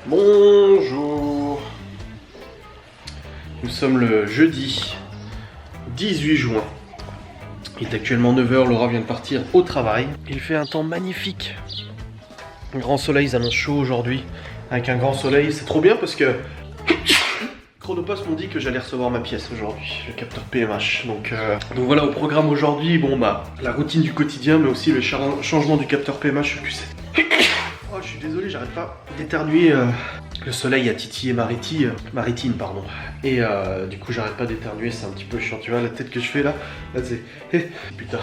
Bonjour. Nous sommes le jeudi 18 juin. Il est actuellement 9h, Laura vient de partir au travail. Il fait un temps magnifique. Un grand soleil, ils annoncent chaud aujourd'hui. Avec un grand soleil, c'est trop bien parce que Chronopost m'ont dit que j'allais recevoir ma pièce aujourd'hui, le capteur PMH. Donc voilà, au programme aujourd'hui, bon bah, la routine du quotidien, mais aussi le changement du capteur PMH sur Q7. Oh, je suis désolé, j'arrête pas d'éternuer. Le soleil a titillé Maritine, pardon. Et du coup, j'arrête pas d'éternuer, c'est un petit peu chiant. Tu vois la tête que je fais là c'est... Putain.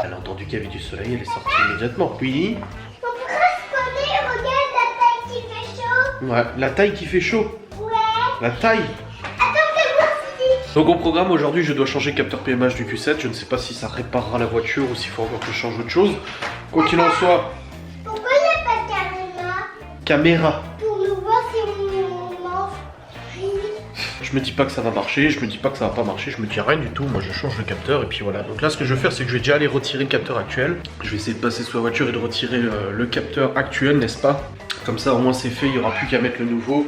Elle a entendu qu'il y avait du soleil, elle est sortie immédiatement. Oui. On pourra se coller, regarde la taille qui fait chaud. Ouais, la taille qui fait chaud. Ouais. La taille. Attends, fais-moi aussi. Donc au programme aujourd'hui, je dois changer le capteur PMH du Q7. Je ne sais pas si ça réparera la voiture ou s'il faut encore que je change autre chose. Quoi qu'il en soit... Pourquoi il n'y a pas de caméra? Caméra. Pour nous voir si on mange. Je me dis pas que ça va marcher, je me dis pas que ça va pas marcher, je me dis rien du tout, moi je change le capteur et puis voilà. Donc là ce que je vais faire c'est que je vais déjà aller retirer le capteur actuel. Je vais essayer de passer sous la voiture et de retirer le capteur actuel, n'est-ce pas? Comme ça au moins c'est fait, il n'y aura plus qu'à mettre le nouveau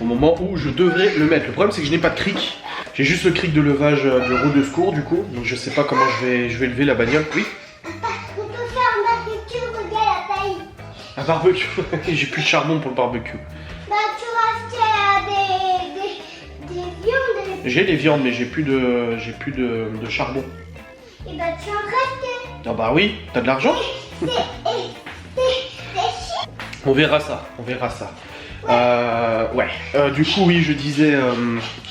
au moment où je devrais le mettre. Le problème c'est que je n'ai pas de cric, j'ai juste le cric de levage de roue de secours du coup. Donc je sais pas comment je vais lever la bagnole. Oui. On peut faire un barbecue, regarde la taille. Un barbecue. J'ai plus de charbon pour le barbecue. Bah tu rachetais des viandes. J'ai des viandes mais j'ai plus de charbon. Et bah tu en rachetais. Ah bah oui, t'as de l'argent? On verra ça, on verra ça. Du coup oui je disais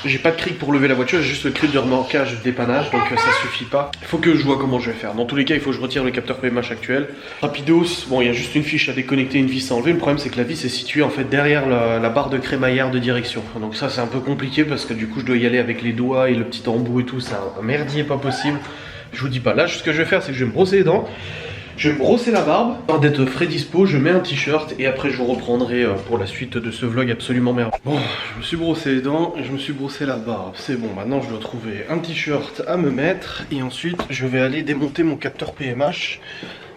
j'ai pas de cric pour lever la voiture, j'ai juste le cric de remorquage dépannage, donc ça suffit pas. Il faut que je vois comment je vais faire. Dans tous les cas il faut que je retire le capteur PMH actuel. Rapidos, bon il y a juste une fiche à déconnecter, une vis à enlever. Le problème c'est que la vis est située en fait derrière la barre de crémaillère de direction. Donc ça c'est un peu compliqué parce que du coup je dois y aller avec les doigts et le petit embout et tout, c'est un merdier pas possible. Je vous dis pas, là ce que je vais faire c'est que je vais me brosser les dents. Je vais me brosser la barbe, avant d'être frais dispo, je mets un t-shirt et après je vous reprendrai pour la suite de ce vlog absolument merveilleux. Bon, je me suis brossé les dents et je me suis brossé la barbe, c'est bon, maintenant je dois trouver un t-shirt à me mettre et ensuite je vais aller démonter mon capteur PMH.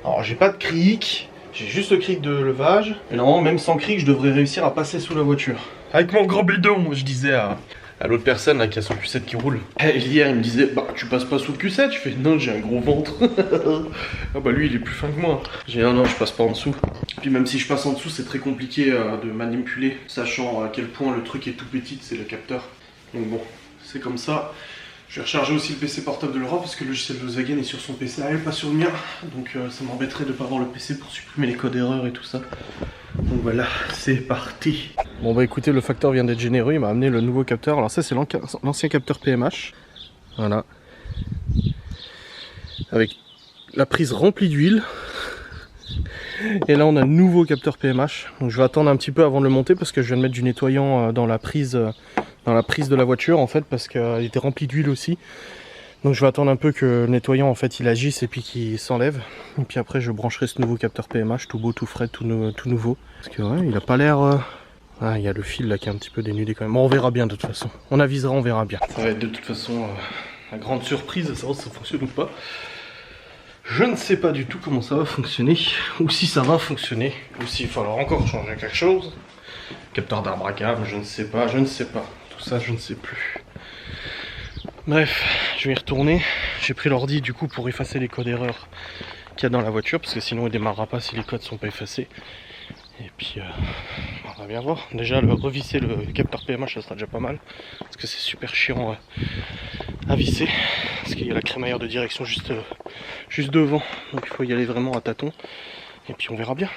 Alors j'ai pas de cric, j'ai juste le cric de levage et normalement même sans cric je devrais réussir à passer sous la voiture. Avec mon grand bidon, je disais à l'autre personne là qui a son Q7 qui roule. Et hier il me disait bah tu passes pas sous le Q7, je fais non j'ai un gros ventre. Ah bah lui il est plus fin que moi. J'ai non je passe pas en dessous. Puis même si je passe en dessous c'est très compliqué de manipuler, sachant à quel point le truc est tout petit, c'est le capteur. Donc bon, c'est comme ça. Je vais recharger aussi le PC portable de Laura parce que le logiciel de Volkswagen est sur son PC à elle, pas sur le mien. Donc ça m'embêterait de pas avoir le PC pour supprimer les codes erreurs et tout ça. Donc voilà, c'est parti. Bon bah écoutez, le facteur vient d'être généreux, il m'a amené le nouveau capteur. Alors ça c'est l'ancien capteur PMH. Voilà. Avec la prise remplie d'huile. Et là on a le nouveau capteur PMH. Donc je vais attendre un petit peu avant de le monter parce que je viens de mettre du nettoyant dans la prise de la voiture en fait, parce qu'elle était remplie d'huile aussi. Donc je vais attendre un peu que le nettoyant en fait il agisse et puis qu'il s'enlève. Et puis après je brancherai ce nouveau capteur PMH tout beau, tout frais, tout nouveau. Parce que ouais, il a pas l'air... Ah, il y a le fil là qui est un petit peu dénudé quand même. Bon, on verra bien de toute façon. On avisera, on verra bien. Ça va être de toute façon la grande surprise à savoir si ça fonctionne ou pas. Je ne sais pas du tout comment ça va fonctionner. Ou si ça va fonctionner. Ou s'il va falloir encore changer quelque chose. Capteur d'arbre à câble, je ne sais pas, je ne sais pas. Tout ça, je ne sais plus. Bref, je vais y retourner. J'ai pris l'ordi du coup pour effacer les codes erreurs qu'il y a dans la voiture. Parce que sinon il démarrera pas si les codes sont pas effacés. Et puis on va bien voir. Déjà revisser le capteur PMH ça sera déjà pas mal. Parce que c'est super chiant à visser. Parce qu'il y a la crémaillère de direction juste devant. Donc il faut y aller vraiment à tâtons. Et puis on verra bien.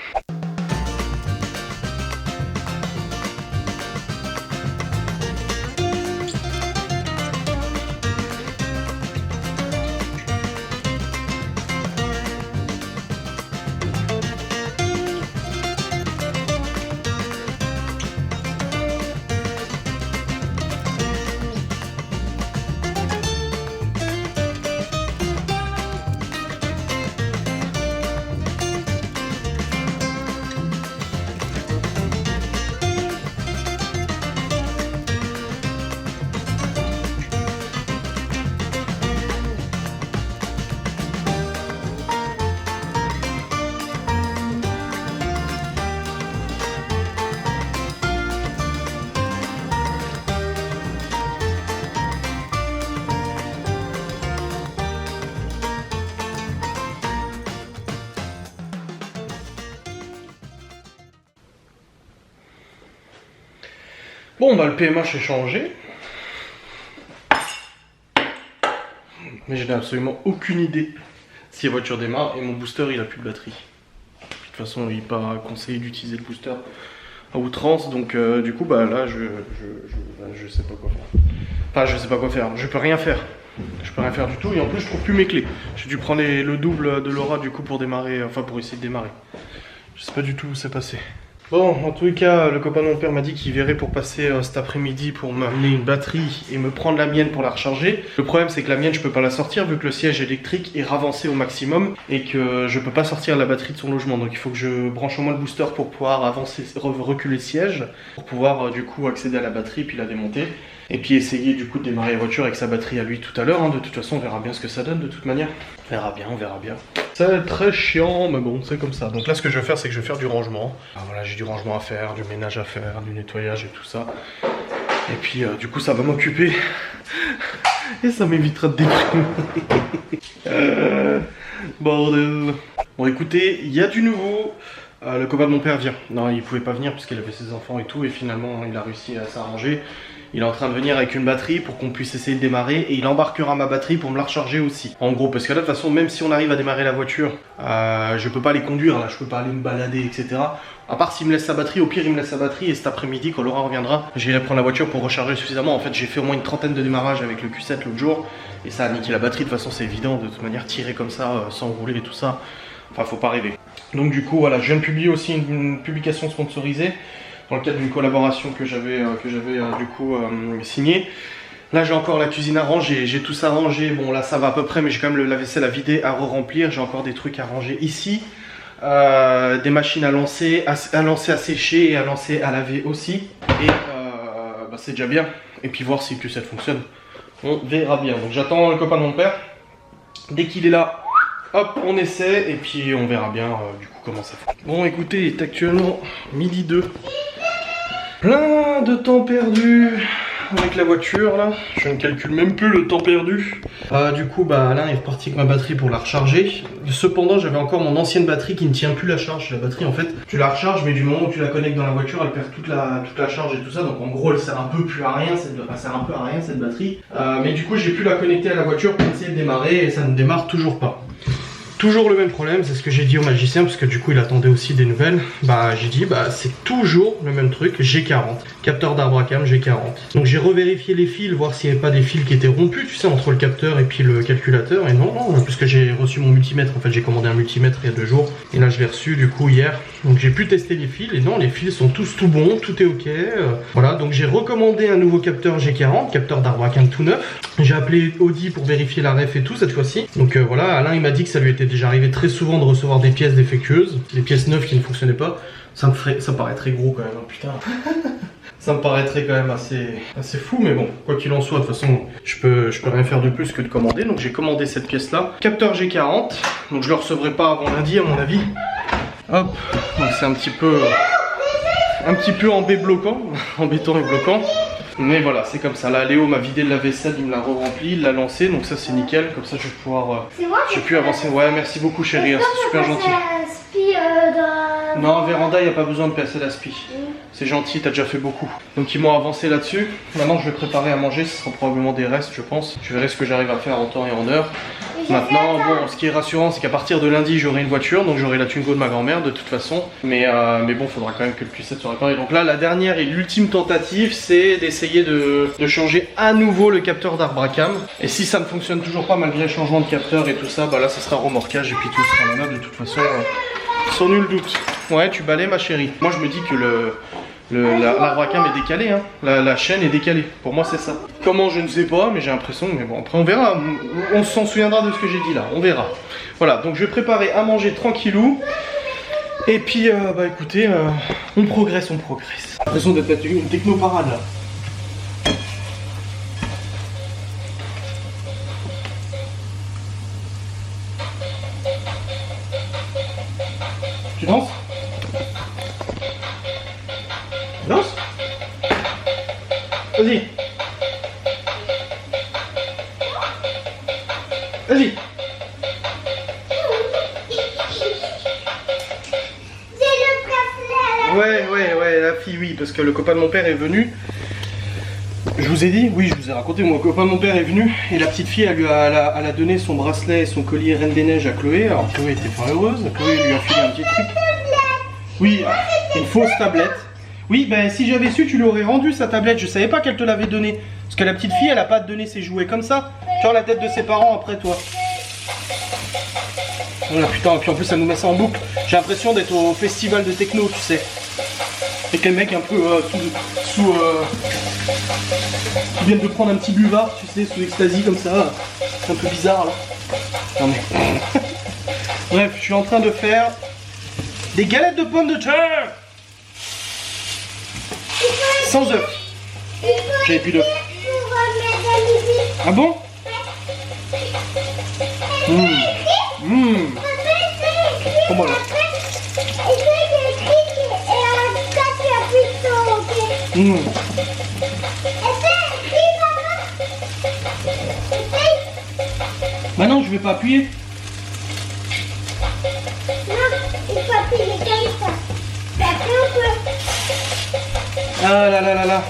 Bon, bah le PMH est changé. Mais je n'ai absolument aucune idée si la voiture démarre et mon booster il a plus de batterie. De toute façon, il n'est pas conseillé d'utiliser le booster à outrance, donc du coup, bah là, je sais pas quoi faire. Enfin, je sais pas quoi faire, je peux rien faire. Je peux rien faire du tout et en plus je trouve plus mes clés. J'ai dû prendre le double de Laura du coup pour démarrer, enfin pour essayer de démarrer. Je sais pas du tout où c'est passé. Bon, en tous les cas, le copain de mon père m'a dit qu'il verrait pour passer cet après-midi pour m'amener une batterie et me prendre la mienne pour la recharger. Le problème c'est que la mienne je peux pas la sortir vu que le siège électrique est ravancé au maximum et que je peux pas sortir la batterie de son logement. Donc il faut que je branche au moins le booster pour pouvoir avancer, reculer le siège, pour pouvoir du coup accéder à la batterie puis la démonter. Et puis essayer du coup de démarrer la voiture avec sa batterie à lui tout à l'heure. Hein. De toute façon on verra bien ce que ça donne de toute manière. On verra bien, on verra bien. Ça va être très chiant mais bon c'est comme ça. Donc là ce que je vais faire c'est que je vais faire du rangement. Alors, voilà, j'ai du rangement à faire, du ménage à faire, du nettoyage et tout ça. Et puis du coup ça va m'occuper. Et ça m'évitera de déprimer. Bordel. Bon écoutez, il y a du nouveau. Le copain de mon père vient. Non il pouvait pas venir parce qu'il avait ses enfants et tout. Et finalement il a réussi à s'arranger. Il est en train de venir avec une batterie pour qu'on puisse essayer de démarrer et il embarquera ma batterie pour me la recharger aussi. En gros, parce que là, de toute façon, même si on arrive à démarrer la voiture, je peux pas les conduire, là, je peux pas aller me balader, etc. À part s'il me laisse sa batterie, au pire, il me laisse sa batterie et cet après-midi, quand Laura reviendra, j'irai prendre la voiture pour recharger suffisamment. En fait, j'ai fait au moins une trentaine de démarrages avec le Q7 l'autre jour et ça a niqué la batterie. De toute façon, c'est évident, de toute manière, tirer comme ça, sans rouler et tout ça, enfin, faut pas rêver. Donc, du coup, voilà, je viens de publier aussi une publication sponsorisée. Dans le cadre d'une collaboration que j'avais du coup signée. Là j'ai encore la cuisine à ranger, j'ai tout ça rangé, bon là ça va à peu près mais j'ai quand même le lave-vaisselle à vider, à re-remplir, j'ai encore des trucs à ranger ici, des machines à lancer, à sécher et à lancer à laver aussi, et bah, c'est déjà bien, et puis voir si le Q7 fonctionne, on verra bien. Donc j'attends le copain de mon père, dès qu'il est là, hop on essaie et puis on verra bien du coup comment ça fait. Bon écoutez, il est actuellement midi 2. Plein de temps perdu avec la voiture là, je ne calcule même plus le temps perdu. Du coup bah Alain est reparti avec ma batterie pour la recharger. Cependant j'avais encore mon ancienne batterie qui ne tient plus la charge. La batterie en fait tu la recharges mais du moment où tu la connectes dans la voiture elle perd toute la charge et tout ça. Donc en gros elle sert un peu plus à rien, cette batterie. Mais du coup j'ai pu la connecter à la voiture pour essayer de démarrer et ça ne démarre toujours pas. Toujours le même problème, c'est ce que j'ai dit au magicien parce que du coup il attendait aussi des nouvelles. Bah j'ai dit bah c'est toujours le même truc, G40, capteur d'arbre à cam G40. Donc j'ai revérifié les fils, voir s'il n'y avait pas des fils qui étaient rompus, tu sais, entre le capteur et puis le calculateur. Et non, parce que j'ai reçu mon multimètre, en fait j'ai commandé un multimètre il y a 2 jours. Et là je l'ai reçu du coup hier. Donc j'ai pu tester les fils et non, les fils sont tous tout bons, tout est ok. Voilà, donc j'ai recommandé un nouveau capteur G40, capteur d'arbre à cam tout neuf. J'ai appelé Audi pour vérifier la ref et tout cette fois-ci. Donc voilà, Alain il m'a dit que ça lui était déjà arrivé très souvent de recevoir des pièces défectueuses, des pièces neuves qui ne fonctionnaient pas. Ça paraît très gros quand même, hein, putain. Ça me paraîtrait quand même assez fou, mais bon, quoi qu'il en soit, de toute façon, je peux rien faire de plus que de commander. Donc j'ai commandé cette pièce-là, capteur G40. Donc je le recevrai pas avant lundi à mon avis. Hop, donc c'est un petit peu embêtant et bloquant. Mais voilà, c'est comme ça. Là, Léo m'a vidé de la vaisselle, il me l'a re-rempli, il l'a lancé, donc ça c'est nickel. Comme ça, je vais pouvoir. J'ai pu avancer. Ouais, merci beaucoup, chérie, c'est super gentil. Non, véranda, il n'y a pas besoin de passer l'aspi. C'est gentil, t'as déjà fait beaucoup. Donc ils m'ont avancé là-dessus. Maintenant, je vais préparer à manger. Ce sera probablement des restes, je pense. Je verrai ce que j'arrive à faire en temps et en heure. Maintenant, bon, ce qui est rassurant, c'est qu'à partir de lundi, j'aurai une voiture. Donc j'aurai la Twingo de ma grand-mère de toute façon. Mais bon, il faudra quand même que le Q7 soit réparé. Donc là, la dernière et l'ultime tentative, c'est d'essayer de changer à nouveau le capteur d'arbre à cam. Et si ça ne fonctionne toujours pas malgré le changement de capteur et tout ça, bah là, ça sera remorquage et puis tout sera là de toute façon. Sans nul doute. Ouais, tu balais ma chérie. Moi, je me dis que l'arbre à cam est décalé, hein. La chaîne est décalée. Pour moi, c'est ça. Comment, je ne sais pas, mais j'ai l'impression. Mais bon, après, on verra. On s'en souviendra de ce que j'ai dit là. On verra. Voilà, donc je vais préparer à manger tranquillou. Et puis, bah écoutez, on progresse. J'ai l'impression d'être une techno-parade là. Tu danses? Danse? Vas-y. Vas-y. Ouais, la fille, oui, parce que le copain de mon père est venu Je vous ai dit, oui, je vous ai raconté, mon copain, mon père est venu et la petite fille, elle a donné son bracelet et son collier Reine des Neiges à Chloé. Alors Chloé était pas heureuse, Chloé lui a filé un petit truc. Oui, une fausse tablette. Oui, ben si j'avais su, tu lui aurais rendu sa tablette. Je savais pas qu'elle te l'avait donnée. Parce que la petite fille, elle a pas donné ses jouets comme ça. Genre la tête de ses parents après toi. Oh là, putain, et puis en plus, elle nous met ça en boucle. J'ai l'impression d'être au festival de techno, tu sais. Avec les mecs un peu qui viennent de prendre un petit buvard, tu sais, sous ecstasy comme ça. C'est un peu bizarre là. Non mais. Bref, je suis en train de faire des galettes de pommes de terre sans œufs. J'avais plus d'œufs. Ah bon? Comment là? Bah non, je vais pas appuyer. Ah là là là là.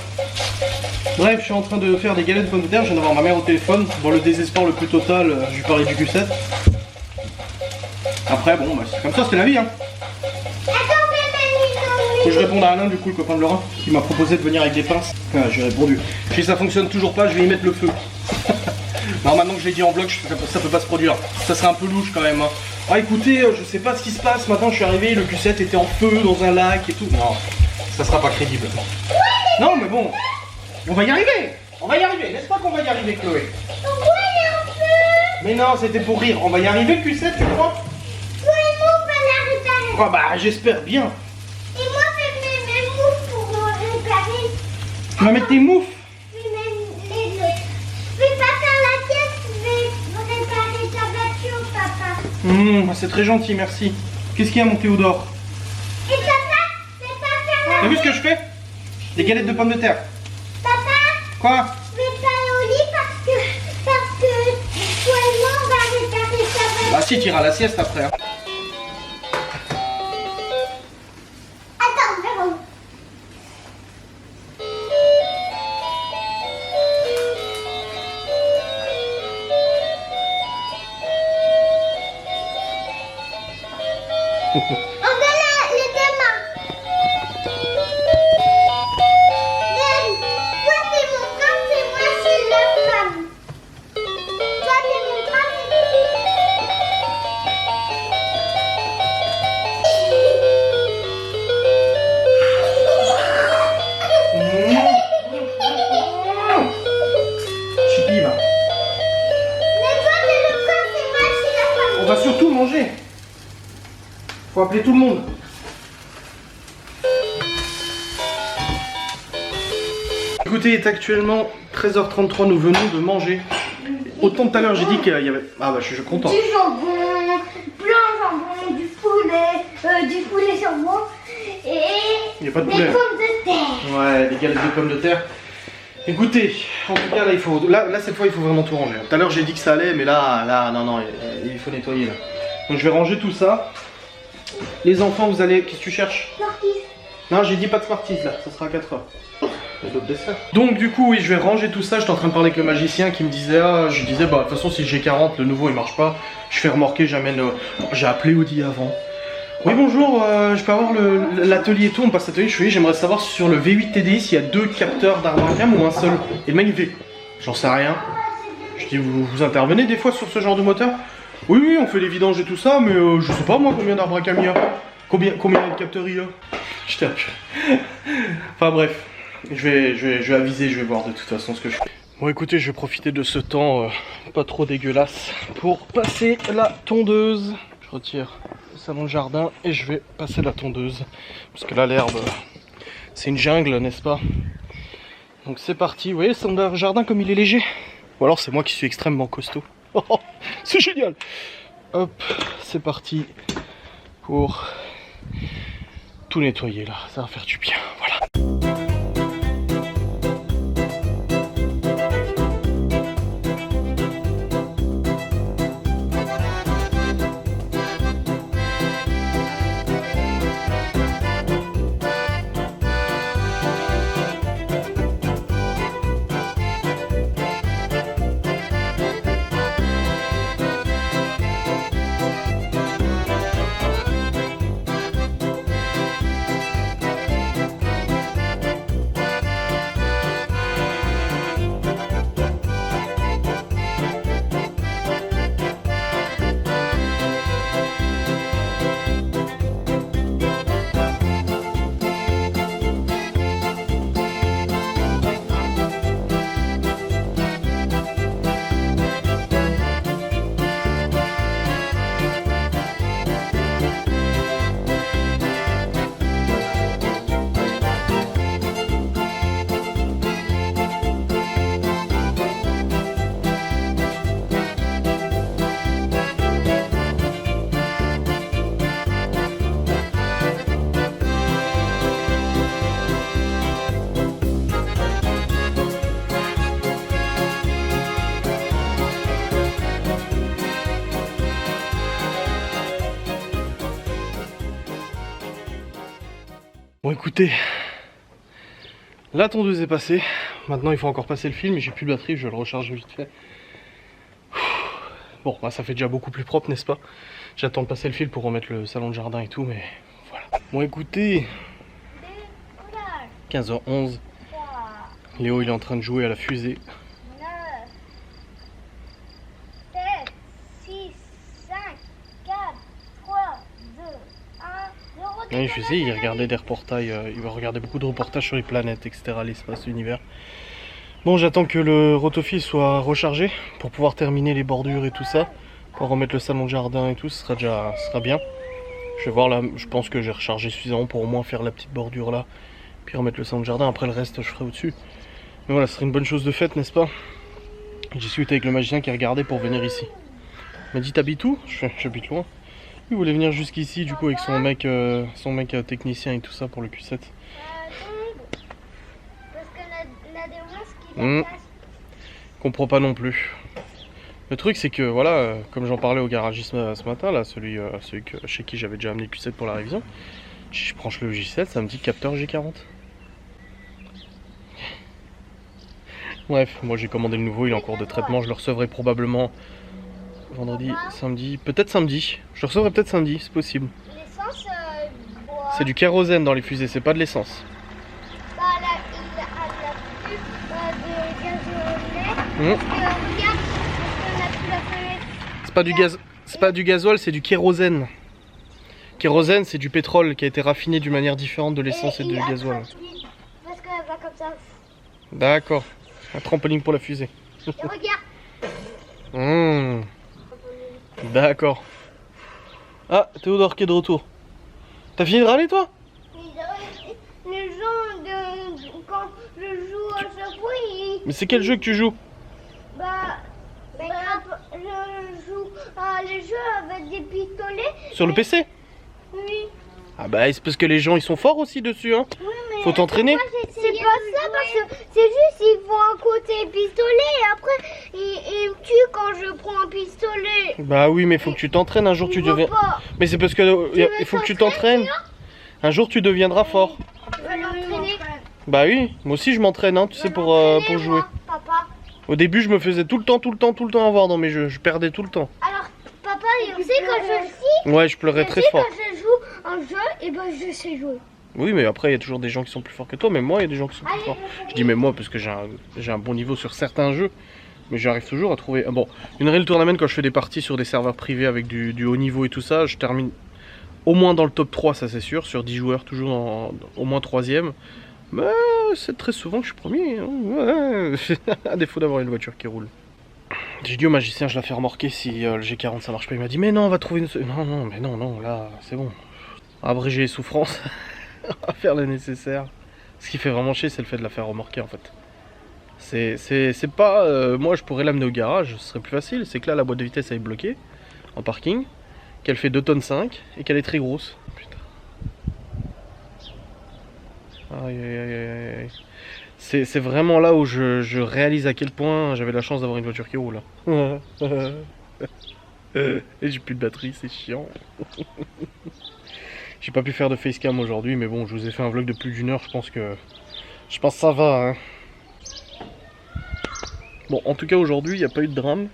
Bref, je suis en train de faire des galettes de pommes de terre. Je viens d'avoir ma mère au téléphone. Dans le désespoir le plus total, je lui parlais du Q7. Après, bon, bah, c'est comme ça, c'est la vie, hein. Faut que je réponde à Alain, du coup, le copain de Laurent, qui m'a proposé de venir avec des pinces. Ah, j'ai répondu. Si ça fonctionne toujours pas, je vais y mettre le feu. Non, maintenant que je l'ai dit en vlog, ça peut pas se produire. Ça serait un peu louche quand même, hein. Ah, écoutez, je sais pas ce qui se passe. Maintenant, je suis arrivé, le Q7 était en feu dans un lac et tout. Non, ça sera pas crédible. Non, mais bon, on va y arriver. On va y arriver. N'est-ce pas qu'on va y arriver, Chloé? Mais non, c'était pour rire. On va y arriver, le Q7, tu crois? Oh bah, j'espère bien. Et moi, je mets mes moufles pour réparer. Tu vas mettre tes moufles? Je vais même les deux. Je vais pas faire la pièce, je vais réparer ta voiture, papa. C'est très gentil, merci. Qu'est-ce qu'il y a, mon Théodore? Et papa, je vais pas faire la T'as vu ce que je fais? Des galettes de pommes de terre. Papa, Quoi? je vais pas aller au lit parce que toi et moi, on va réparer ta voiture. Bah si, t'iras à la sieste après. Hein. Attends, Véro. On met les deux mains. Toi, t'es mon prince et moi, je suis la femme. Toi, t'es mon prince Chipi, va. Mais toi, t'es le prince et moi, je suis la femme. On va surtout manger. Faut appeler tout le monde. Écoutez, il est actuellement 13h33, nous venons de manger. Autant tout à l'heure j'ai dit qu'il y avait... Ah bah je suis content. Du jambon, plein de jambon, du poulet jambon et Il n'y a pas de des poulet. pommes de terre. Ouais, des galettes de pommes de terre. Écoutez, en tout cas là il faut... Là cette fois il faut vraiment tout ranger. Tout à l'heure j'ai dit que ça allait, mais là, non, il faut nettoyer là. Donc je vais ranger tout ça. Les enfants, vous allez... Qu'est-ce que tu cherches? Smarties. Non, j'ai dit pas de Smarties là, ça sera à 4h. Il y a d'autres desserts. Donc du coup, oui, je vais ranger tout ça. J'étais en train de parler avec le magicien qui me disait, je disais, bah de toute façon si j'ai 40, le nouveau il marche pas. Je fais remorquer, j'amène... J'ai appelé Audi avant. Oui bonjour, je peux avoir l'atelier et tout, on passe l'atelier, je suis j'aimerais savoir si sur le V8 TDI s'il y a 2 capteurs d'Arbracam ou un seul. Et le mec il fait, j'en sais rien. Je dis, vous intervenez des fois sur ce genre de moteur? Oui, on fait les vidanges et tout ça, mais je sais pas moi combien d'Arbracam il y a. Combien de capteurs il y a? J'étais Enfin bref, je vais aviser, je vais voir de toute façon ce que je fais. Bon écoutez, je vais profiter de ce temps pas trop dégueulasse pour passer la tondeuse. Je retire le salon de jardin et je vais passer la tondeuse. Parce que là l'herbe, c'est une jungle, n'est-ce pas? Donc c'est parti, vous voyez le jardin comme il est léger? Ou alors c'est moi qui suis extrêmement costaud. Oh, c'est génial! Hop, c'est parti pour tout nettoyer là, ça va faire du bien, voilà. écoutez, la tondeuse est passée. Maintenant il faut encore passer le fil, mais j'ai plus de batterie, je vais le recharger vite fait. Bon, bah, ça fait déjà beaucoup plus propre, n'est-ce pas? J'attends de passer le fil pour remettre le salon de jardin et tout, mais voilà. Bon écoutez, 15h11, Léo il est en train de jouer à la fusée. 9, 7, 6, 5, 4, 3, 2, 1, 0. Oui, je sais, il regardait des reportages, il va regarder beaucoup de reportages sur les planètes, etc., l'espace, l'univers. Bon, j'attends que le rotofil soit rechargé pour pouvoir terminer les bordures et tout ça, pour remettre le salon de jardin et tout, ce sera bien. Je vais voir là, je pense que j'ai rechargé suffisamment pour au moins faire la petite bordure là, puis remettre le salon de jardin. Après le reste, je ferai au-dessus. Mais voilà, ce serait une bonne chose de faite, n'est-ce pas? J'ai discuté avec le magicien qui regardait pour venir ici. Il m'a dit t'habites où? J'habite loin. Il voulait venir jusqu'ici du coup avec son mec technicien et tout ça pour le Q7. Parce que la démence qui Je comprends pas non plus. Le truc c'est que voilà, comme j'en parlais au garagiste ce matin, là, celui chez qui j'avais déjà amené le Q7 pour la révision, je branche le J7, ça me dit capteur G40. Bref, moi j'ai commandé le nouveau, il est en cours de traitement, je le recevrai probablement vendredi, samedi, peut-être samedi. Je le recevrai peut-être samedi, c'est possible. L'essence, C'est du kérosène dans les fusées, c'est pas de l'essence. bah, il a plus de gazole. Mmh. Regarde, on a plus la fenêtre. C'est pas du gasoil, c'est du kérosène. Kérosène, c'est du pétrole qui a été raffiné d'une manière différente de l'essence et du gasoil. Parce qu'elle va comme ça. D'accord. Un trampoline pour la fusée. Et regarde. D'accord. Ah, Théodore qui est de retour. T'as fini de râler toi? Les gens, quand je joue à chaque fois, Mais c'est quel jeu que tu joues? je joue à les jeux avec des pistolets. Sur le PC? Oui. Ah bah c'est parce que les gens ils sont forts aussi dessus hein. Oui, mais Faut t'entraîner. c'est pas ça parce que c'est juste ils vont à côté pistolet et après ils me tuent quand je prends un pistolet. Bah oui mais faut que tu t'entraînes un jour tu deviens. Mais c'est parce que il faut que tu t'entraînes. Un jour tu deviendras fort. Je vais m'entraîner. Bah oui, moi aussi je m'entraîne hein, tu sais pour jouer. Papa. Au début je me faisais tout le temps avoir dans mes jeux, je perdais tout le temps. Alors papa, tu sais quand je Ouais, je pleurais très fort. Quand je joue un jeu, et ben je sais jouer. Oui, mais après il y a toujours des gens qui sont plus forts que toi, mais moi il y a des gens qui sont plus forts. Je dis mais moi parce que j'ai un bon niveau sur certains jeux, mais j'arrive toujours à trouver. Bon, une Unreal Tournament quand je fais des parties sur des serveurs privés avec du haut niveau et tout ça, je termine au moins dans le top 3, ça c'est sûr, sur 10 joueurs, toujours au moins 3ème. Mais c'est très souvent que je suis premier, hein. Ouais. À défaut d'avoir une voiture qui roule. J'ai dit au magicien, je la fais remorquer si le G40 ça marche pas. Il m'a dit, mais non, on va trouver une. Non, là, c'est bon. Abréger les souffrances, on va faire le nécessaire. Ce qui fait vraiment chier, c'est le fait de la faire remorquer en fait. C'est pas. Moi, je pourrais l'amener au garage, ce serait plus facile. C'est que là, la boîte de vitesse elle est bloquée en parking, qu'elle fait 2,5 tonnes et qu'elle est très grosse. Putain. Aïe. C'est vraiment là où je réalise à quel point j'avais la chance d'avoir une voiture qui roule. Et j'ai plus de batterie, c'est chiant. J'ai pas pu faire de facecam aujourd'hui, mais bon, je vous ai fait un vlog de plus d'1 heure, je pense que ça va. Hein. Bon, en tout cas aujourd'hui, il n'y a pas eu de drame.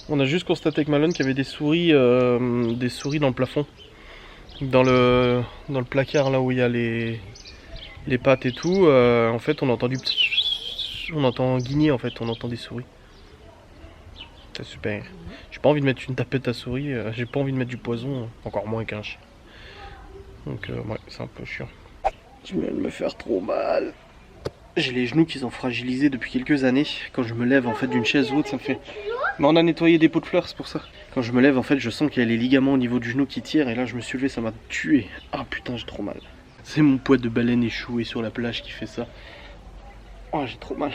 On a juste constaté avec Malone qu'il y avait des souris dans le plafond. Dans le placard là où il y a les pattes et tout, en fait on entend guigner en fait, on entend des souris. C'est super. J'ai pas envie de mettre une tapette à souris, j'ai pas envie de mettre du poison, encore moins qu'un chien. Donc ouais, c'est un peu chiant. Je viens de me faire trop mal. J'ai les genoux qui sont fragilisés depuis quelques années. Quand je me lève en fait d'une chaise ou autre, ça me fait... Mais on a nettoyé des pots de fleurs, c'est pour ça. Quand je me lève en fait, je sens qu'il y a les ligaments au niveau du genou qui tirent et là je me suis levé, ça m'a tué. Ah putain, j'ai trop mal. C'est mon poids de baleine échoué sur la plage qui fait ça. Oh, j'ai trop mal.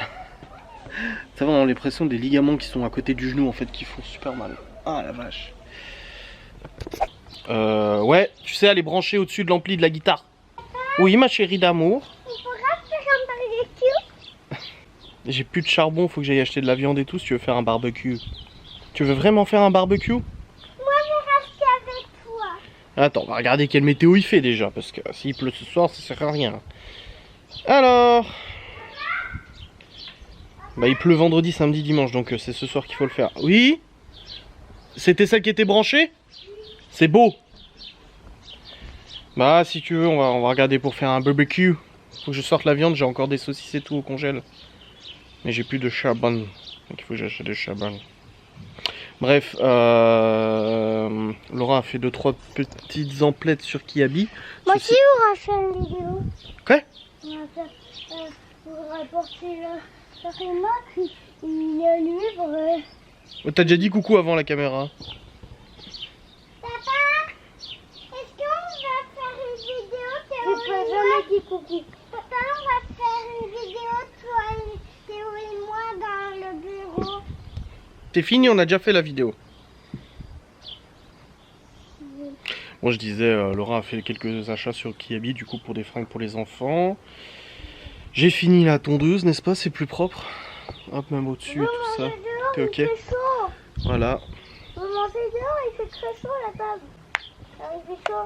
Ça va, on a l'impression des ligaments qui sont à côté du genou en fait qui font super mal. Ah la vache. Ouais, tu sais aller brancher au-dessus de l'ampli de la guitare. Oui ma chérie d'amour. Il faudra faire un barbecue. J'ai plus de charbon, faut que j'aille acheter de la viande et tout si tu veux faire un barbecue. Tu veux vraiment faire un barbecue? Moi je vais rester avec toi. Attends, on va regarder quelle météo il fait déjà, parce que s'il pleut ce soir, ça sert à rien. Alors... Bah il pleut vendredi, samedi, dimanche, donc c'est ce soir qu'il faut le faire. Oui? C'était ça qui était branché? C'est beau. Bah si tu veux, on va regarder pour faire un barbecue. Faut que je sorte la viande, j'ai encore des saucisses et tout au congèle. Mais j'ai plus de charbon, donc il faut que j'achète du charbon. Bref, Laura a fait 2-3 petites emplettes sur Kiabi. Moi aussi, on va faire une vidéo. Quoi? On va faire pour rapporter la remarque, puis il est allumé pour... T'as déjà dit coucou avant la caméra. Papa, est-ce qu'on va faire une vidéo Théo et moi? Jamais dit coucou. Papa, on va faire une vidéo toi et Théo et moi dans le bureau. C'est fini, on a déjà fait la vidéo. Bon, je disais, Laura a fait quelques achats sur Kiabi, du coup, pour des fringues pour les enfants. J'ai fini la tondeuse, n'est-ce pas? C'est plus propre. Hop, même au-dessus et tout ça. T'es ok? Il fait chaud. Voilà. On va manger dehors, il fait très chaud la table. Il fait chaud.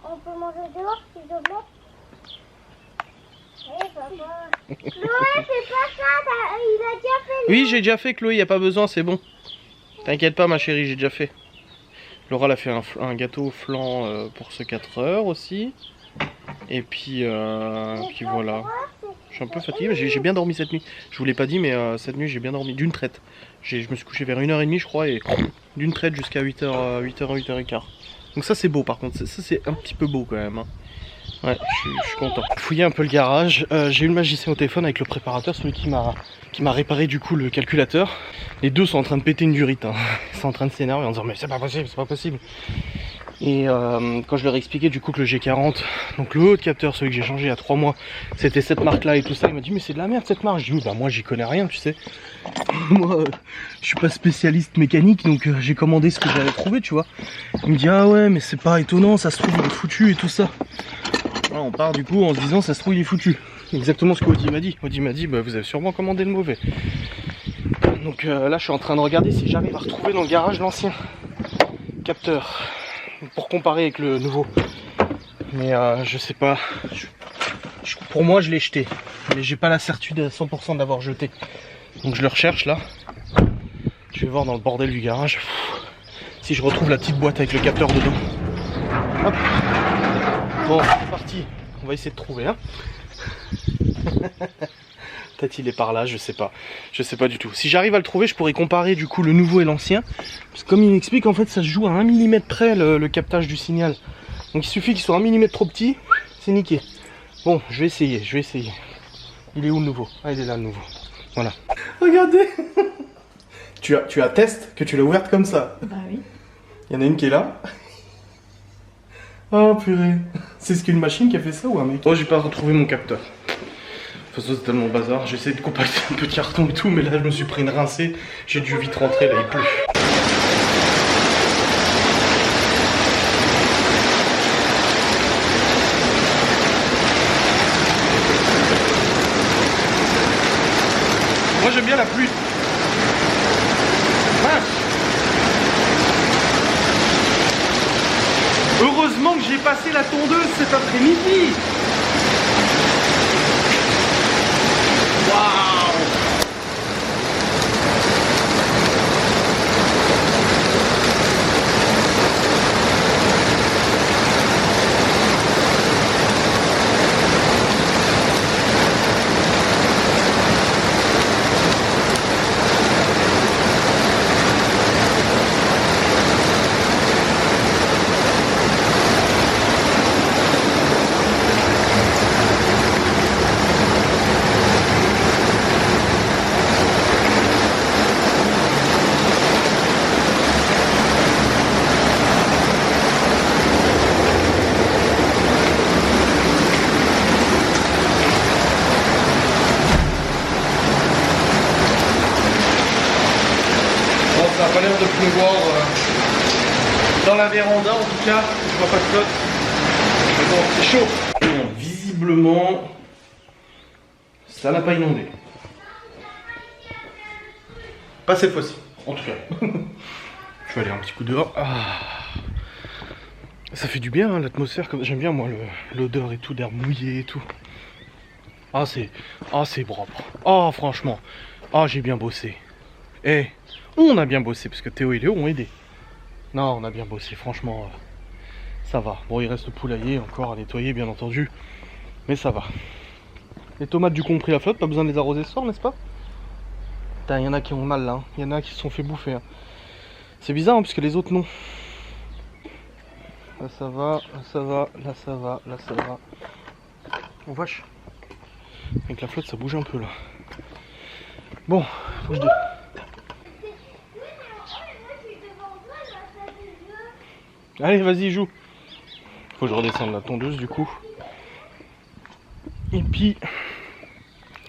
On peut manger dehors, s'il te plaît? Oui, papa. Chloé, fais pas ça, il a déjà fait. Oui, j'ai déjà fait, Chloé, y a pas besoin, c'est bon. T'inquiète pas, ma chérie, j'ai déjà fait. Laura, elle a fait un gâteau au flan pour ce 4 heures aussi. Et puis voilà. Je suis un peu fatigué, mais j'ai bien dormi cette nuit. Je vous l'ai pas dit, mais cette nuit, j'ai bien dormi d'une traite. Je me suis couché vers 1h30, je crois, et d'une traite jusqu'à 8h15. Donc ça, c'est beau, par contre. Ça, c'est un petit peu beau, quand même. Hein. Ouais, je suis content. Fouiller un peu le garage. J'ai eu le magicien au téléphone avec le préparateur, celui qui m'a réparé du coup le calculateur. Les deux sont en train de péter une durite. Hein. Ils sont en train de s'énerver en disant mais c'est pas possible, c'est pas possible. Et quand je leur ai expliqué du coup que le G40, donc le haut de capteur, celui que j'ai changé il y a 3 mois, c'était cette marque là et tout ça, il m'a dit mais c'est de la merde cette marque. Je dis bah moi j'y connais rien, tu sais. Moi je suis pas spécialiste mécanique, donc j'ai commandé ce que j'avais trouvé, tu vois. Il me dit ah ouais mais c'est pas étonnant, ça se trouve il est foutu et tout ça. Voilà, on part du coup en se disant ça se trouve il est foutu. Exactement ce que Audi m'a dit. Audi m'a dit bah vous avez sûrement commandé le mauvais. Donc là je suis en train de regarder si j'arrive à retrouver dans le garage l'ancien capteur pour comparer avec le nouveau. Mais je sais pas. Pour moi je l'ai jeté. Mais j'ai pas la certitude à 100% de l'avoir jeté. Donc je le recherche là. Je vais voir dans le bordel du garage si je retrouve la petite boîte avec le capteur dedans. Hop. Bon, c'est parti. On va essayer de trouver. Hein. Peut-être il est par là, je sais pas. Je sais pas du tout. Si j'arrive à le trouver, je pourrais comparer du coup le nouveau et l'ancien. Parce que comme il m'explique, en fait ça se joue à 1 mm près le captage du signal. Donc il suffit qu'il soit 1 mm trop petit, c'est niqué. Bon, je vais essayer. Il est où le nouveau? Ah, il est là le nouveau. Voilà. Regardez. Tu attestes que tu l'as ouverte comme ça? Bah oui. Il y en a une qui est là. Oh purée. C'est ce qu'une machine qui a fait ça ou un mec? Oh, j'ai pas retrouvé mon capteur. De toute façon, c'est tellement bazar. J'ai essayé de compacter un petit carton et tout, mais là, je me suis pris une rincée. J'ai dû vite rentrer, là, il pleut. Moi, j'aime bien la pluie. Heureusement que j'ai passé la tondeuse cet après-midi. Waouh! Ça n'a pas l'air de pleuvoir dans la véranda, en tout cas, je vois pas de flotte. Mais bon, c'est chaud. Bon, visiblement, ça n'a pas inondé. Pas cette fois-ci, en tout cas. Je vais aller un petit coup dehors. Ah. Ça fait du bien hein, l'atmosphère, j'aime bien moi l'odeur et tout, d'air mouillé et tout. Ah c'est propre. Ah franchement, ah j'ai bien bossé. Eh, on a bien bossé parce que Théo et Léo ont aidé. Non, on a bien bossé, franchement, ça va. Bon, il reste le poulailler encore à nettoyer bien entendu, mais ça va. Les tomates du coup ont pris la flotte, pas besoin de les arroser ce soir, n'est-ce pas? Putain, il y en a qui ont mal là, hein. Il y en a qui se sont fait bouffer. Hein. C'est bizarre hein, parce que les autres non. Là ça va, là ça va, là ça va, là ça va. Oh vache. Avec la flotte ça bouge un peu là. Bon, faut que je... Allez vas-y joue. Faut que je redescende la tondeuse du coup. Et puis,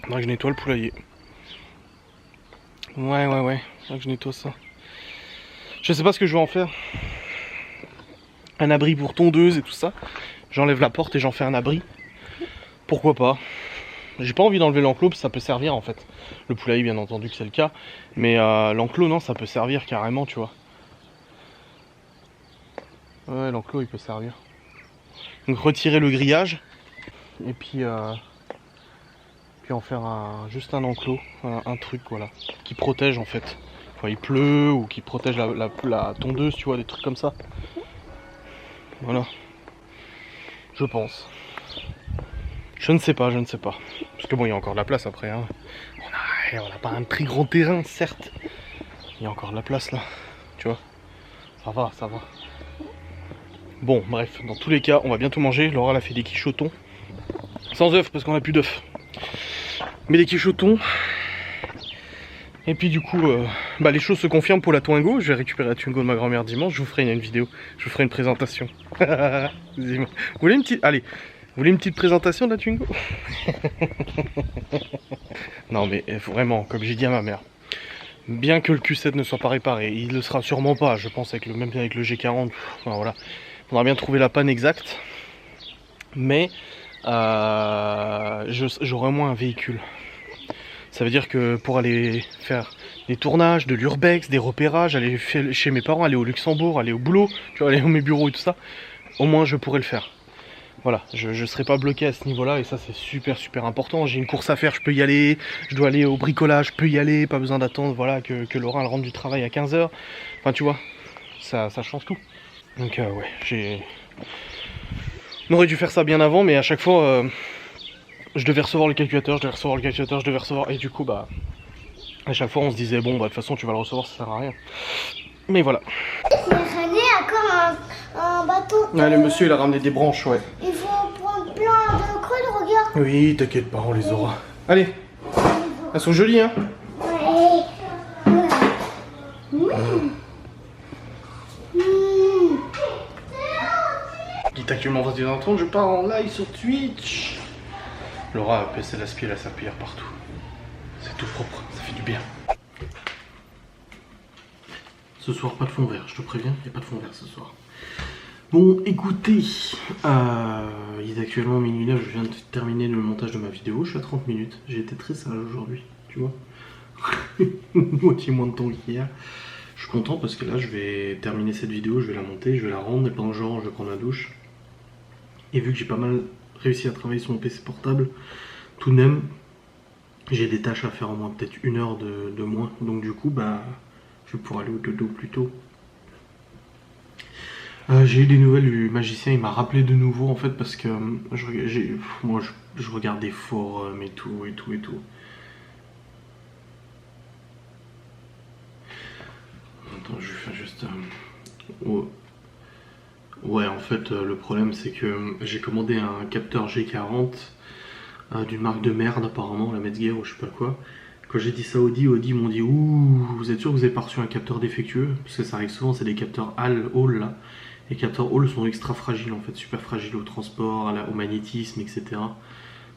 faudra que je nettoie le poulailler. Ouais, faudra que je nettoie ça. Je sais pas ce que je vais en faire. Un abri pour tondeuse et tout ça. J'enlève la porte et j'en fais un abri. Pourquoi pas. J'ai pas envie d'enlever l'enclos parce que ça peut servir en fait. Le poulailler bien entendu que c'est le cas. Mais l'enclos non, ça peut servir carrément tu vois. Ouais l'enclos il peut servir. Donc retirer le grillage. Et puis en faire juste un enclos. Un truc voilà. Qui protège en fait. Quand il pleut ou qui protège la tondeuse tu vois. Des trucs comme ça. Voilà. Je pense. Je ne sais pas. Parce que bon, il y a encore de la place après. Hein. On n'a pas un très grand terrain, certes. Il y a encore de la place là. Tu vois. Ça va. Bon, bref. Dans tous les cas, on va bientôt manger. Laura elle a fait des quichotons. Sans œufs, parce qu'on n'a plus d'œufs. Mais des quichotons. Et puis du coup, les choses se confirment pour la Twingo. Je vais récupérer la Twingo de ma grand-mère dimanche. Je vous ferai une vidéo. Je vous ferai une présentation. Vous voulez une petite... Allez, vous voulez une petite présentation de la Twingo? Non mais vraiment, comme j'ai dit à ma mère, bien que le Q7 ne soit pas réparé, il le sera sûrement pas, je pense, même avec le G40. Enfin, voilà. Faudra bien trouver la panne exacte. Mais j'aurai au moins un véhicule. Ça veut dire que pour aller faire des tournages, de l'urbex, des repérages, aller chez mes parents, aller au Luxembourg, aller au boulot, tu vois, aller à mes bureaux et tout ça, au moins je pourrais le faire. Voilà, je serai pas bloqué à ce niveau-là et ça c'est super important. J'ai une course à faire, je peux y aller, je dois aller au bricolage, je peux y aller, pas besoin d'attendre voilà, que Laura elle rentre du travail à 15 h. Enfin tu vois, ça change tout. Donc ouais, on aurait dû faire ça bien avant mais à chaque fois... je devais recevoir le calculateur, et du coup à chaque fois on se disait bon de toute façon tu vas le recevoir, ça sert à rien. Mais voilà. Il a ramené encore un bateau. Ouais, le monsieur il a ramené des branches, ouais. Il faut prendre plein de creux, regarde. Oui, t'inquiète pas, on les aura. Allez, elles sont jolies hein. Ouais. Dites actuellement 21h30, je pars en live sur Twitch. Laura a passé l'aspi, elle a sa cuillère partout. C'est tout propre, ça fait du bien. Ce soir, pas de fond vert, je te préviens, il n'y a pas de fond vert ce soir. Bon, écoutez, il est actuellement minuit 9, je viens de terminer le montage de ma vidéo, je suis à 30 minutes. J'ai été très sage aujourd'hui, tu vois. Moitié moins de temps qu'hier. Je suis content parce que là, je vais terminer cette vidéo, je vais la monter, je vais la rendre, et pendant que je range, je vais prendre la douche. Et vu que j'ai pas mal réussi à travailler sur mon PC portable, tout de même, j'ai des tâches à faire au moins peut-être 1 heure de moins. Donc du coup, je vais pouvoir aller au dodo plus tôt. J'ai eu des nouvelles du magicien, il m'a rappelé de nouveau en fait parce que moi je regarde des forums et tout. Attends, je vais faire juste... Ouais, en fait, le problème c'est que j'ai commandé un capteur G40 d'une marque de merde apparemment, la Metzger ou je sais pas quoi. Quand j'ai dit ça à Audi m'ont dit ouh, vous êtes sûr que vous avez pas reçu un capteur défectueux? Parce que ça arrive souvent, c'est des capteurs Hall là. Les capteurs Hall sont extra fragiles en fait, super fragiles au transport, au magnétisme, etc.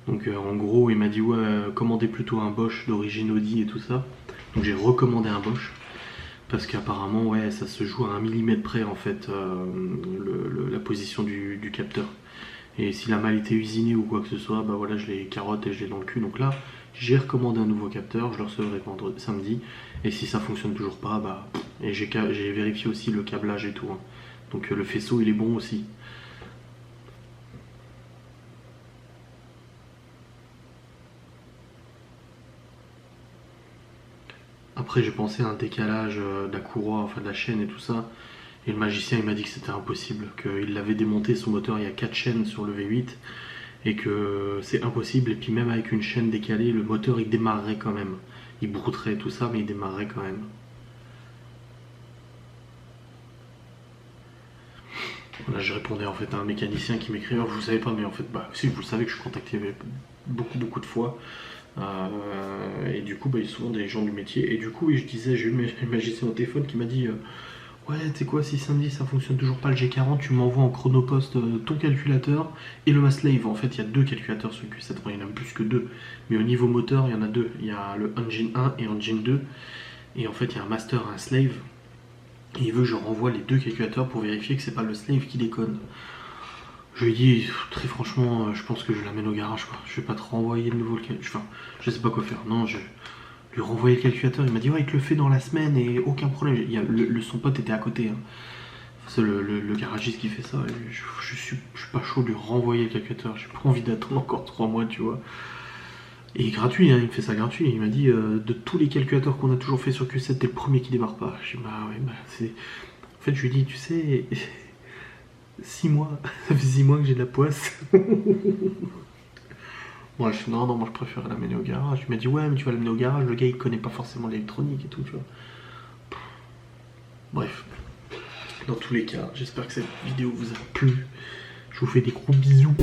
Donc en gros, il m'a dit ouais, commandez plutôt un Bosch d'origine Audi et tout ça. Donc j'ai recommandé un Bosch. Parce qu'apparemment, ouais, ça se joue à 1 mm près en fait, la position du capteur. Et s'il a mal été usiné ou quoi que ce soit, voilà, je les carotte et je l'ai dans le cul. Donc là, j'ai recommandé un nouveau capteur, je le recevrai samedi. Et si ça fonctionne toujours pas, et j'ai vérifié aussi le câblage et tout. Hein. Donc le faisceau il est bon aussi. Après j'ai pensé à un décalage de la courroie, enfin de la chaîne et tout ça. Et le magicien il m'a dit que c'était impossible, qu'il l'avait démonté son moteur, il y a 4 chaînes sur le V8 et que c'est impossible. Et puis même avec une chaîne décalée, le moteur il démarrerait quand même. Il brouterait tout ça mais il démarrerait quand même. Voilà, je répondais en fait à un mécanicien qui m'écrivait, vous savez pas mais en fait bah si vous le savez que je suis contacté beaucoup de fois. Et du coup, il y a souvent des gens du métier. Et du coup, je disais, j'ai eu le magicien au téléphone qui m'a dit ouais, tu sais quoi, si samedi ça fonctionne toujours pas le G40, tu m'envoies en chronopost ton calculateur et le Maslave. En fait, il y a 2 calculateurs sur le Q7, il y en a même plus que 2. Mais au niveau moteur, il y en a 2. Il y a le Engine 1 et Engine 2. Et en fait, il y a un Master et un Slave. Et il veut que je renvoie les 2 calculateurs pour vérifier que c'est pas le Slave qui déconne. Je lui ai dit, très franchement, je pense que je l'amène au garage, quoi. Je vais pas te renvoyer de nouveau le calculateur. Enfin, je sais pas quoi faire. Non, je lui ai renvoyé le calculateur. Il m'a dit, ouais, il te le fait dans la semaine et aucun problème. Son pote était à côté. Hein. C'est le garagiste qui fait ça. Je suis pas chaud de lui renvoyer le calculateur. J'ai pas envie d'attendre encore 3 mois, tu vois. Et gratuit, hein, il me fait ça gratuit. Il m'a dit, de tous les calculateurs qu'on a toujours fait sur Q7, t'es le premier qui démarre pas. Je dis, bah ouais, bah c'est. En fait, je lui ai dit, tu sais. 6 mois, ça fait 6 mois que j'ai de la poisse. Moi je suis non, moi je préfère l'amener au garage. Il m'a dit ouais mais tu vas l'amener au garage, le gars il connaît pas forcément l'électronique et tout, tu vois. Bref, dans tous les cas, j'espère que cette vidéo vous a plu. Je vous fais des gros bisous.